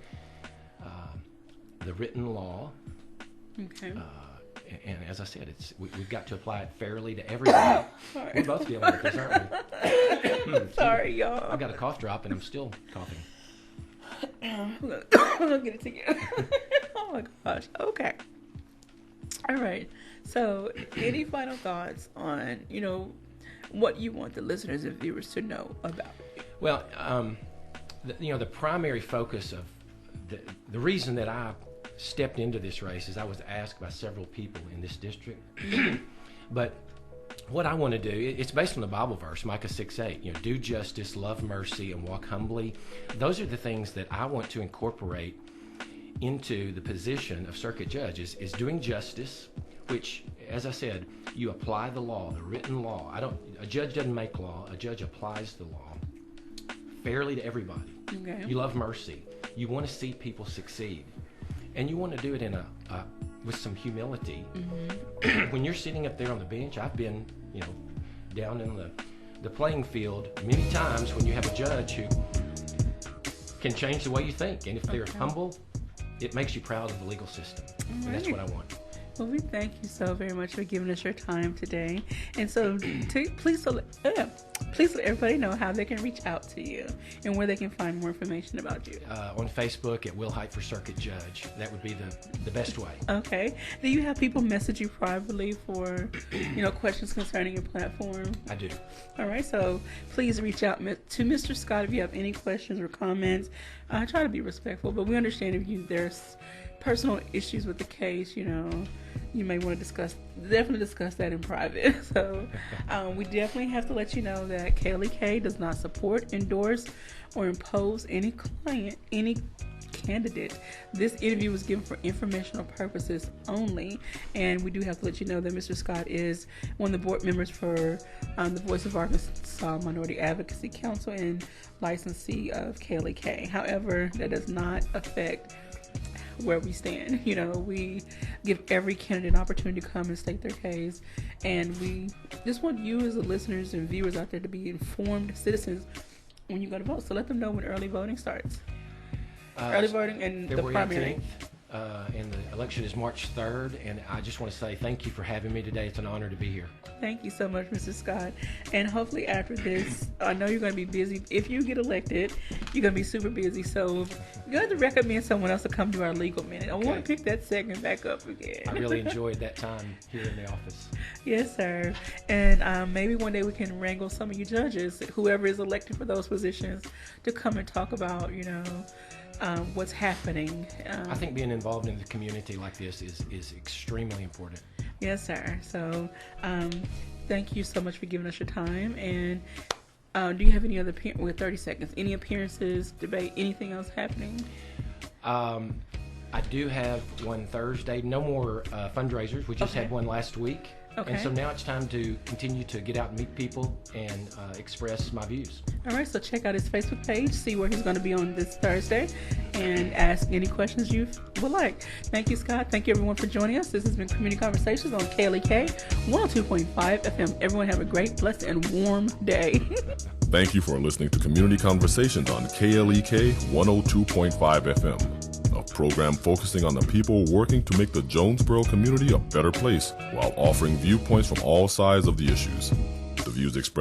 Speaker 3: the written law.
Speaker 2: Okay.
Speaker 3: And as I said, we've got to apply it fairly to everybody. We're both dealing with this, aren't we?
Speaker 2: Sorry, y'all.
Speaker 3: I've got a cough drop, and I'm still coughing.
Speaker 2: I'm gonna get it together. Oh my gosh. Okay. All right. So, any final thoughts on what you want the listeners and viewers to know about you?
Speaker 3: Well, the primary focus of the reason that I stepped into this race is I was asked by several people in this district. But what I want to do, it's based on the Bible verse, Micah 6:8. Do justice, love mercy, and walk humbly. Those are the things that I want to incorporate into the position of circuit judge, is doing justice, which, as I said, you apply the law, the written law. A judge doesn't make law, a judge applies the law fairly to everybody.
Speaker 2: Okay.
Speaker 3: You love mercy. You want to see people succeed. And you want to do it with some humility. When you're sitting up there on the bench, I've been, down in the playing field many times when you have a judge who can change the way you think. And if they're humble, it makes you proud of the legal system. And that's what I want.
Speaker 2: Well, we thank you so very much for giving us your time today. And so please let everybody know how they can reach out to you and where they can find more information about you.
Speaker 3: On Facebook at Willhite for Circuit Judge. That would be the best way. Okay.
Speaker 2: Do you have people message you privately for, questions concerning your platform?
Speaker 3: I do.
Speaker 2: All right. So please reach out to Mr. Scott if you have any questions or comments. I try to be respectful, but we understand if there's personal issues with the case, you may want to definitely discuss that in private. So we definitely have to let you know that KLEK does not support, endorse, or impose any candidate. This interview was given for informational purposes only, and we do have to let you know that Mr. Scott is one of the board members for the Voice of Arkansas Minority Advocacy Council and licensee of KLEK. However, that does not affect where we stand. You know, we give every candidate an opportunity to come and state their case, and we just want you as the listeners and viewers out there to be informed citizens when you go to vote. So let them know when early voting starts. Early voting and the primary.
Speaker 3: 18th, and the election is March 3rd, and I just want to say thank you for having me today. It's an honor to be here.
Speaker 2: Thank you so much, Mr. Scott. And hopefully after this, I know you're going to be busy. If you get elected, you're going to be super busy. So you're going to recommend someone else to come do our legal minute. I want to pick that segment back up again.
Speaker 3: I really enjoyed that time here in the office.
Speaker 2: Yes, sir. And maybe one day we can wrangle some of you judges, whoever is elected for those positions, to come and talk about, you know, what's happening.
Speaker 3: I think being involved in the community like this is extremely important.
Speaker 2: Yes, sir. So thank you so much for giving us your time. And do you have any other, with 30 seconds, any appearances, debate, anything else happening?
Speaker 3: I do have one Thursday. No more fundraisers. We just had one last week.
Speaker 2: Okay.
Speaker 3: And so now it's time to continue to get out and meet people and express my views.
Speaker 2: All right, so check out his Facebook page, see where he's going to be on this Thursday, and ask any questions you would like. Thank you, Scott. Thank you, everyone, for joining us. This has been Community Conversations on KLEK 102.5 FM. Everyone have a great, blessed, and warm day.
Speaker 1: Thank you for listening to Community Conversations on KLEK 102.5 FM, a program focusing on the people working to make the Jonesboro community a better place while offering viewpoints from all sides of the issues. The views expressed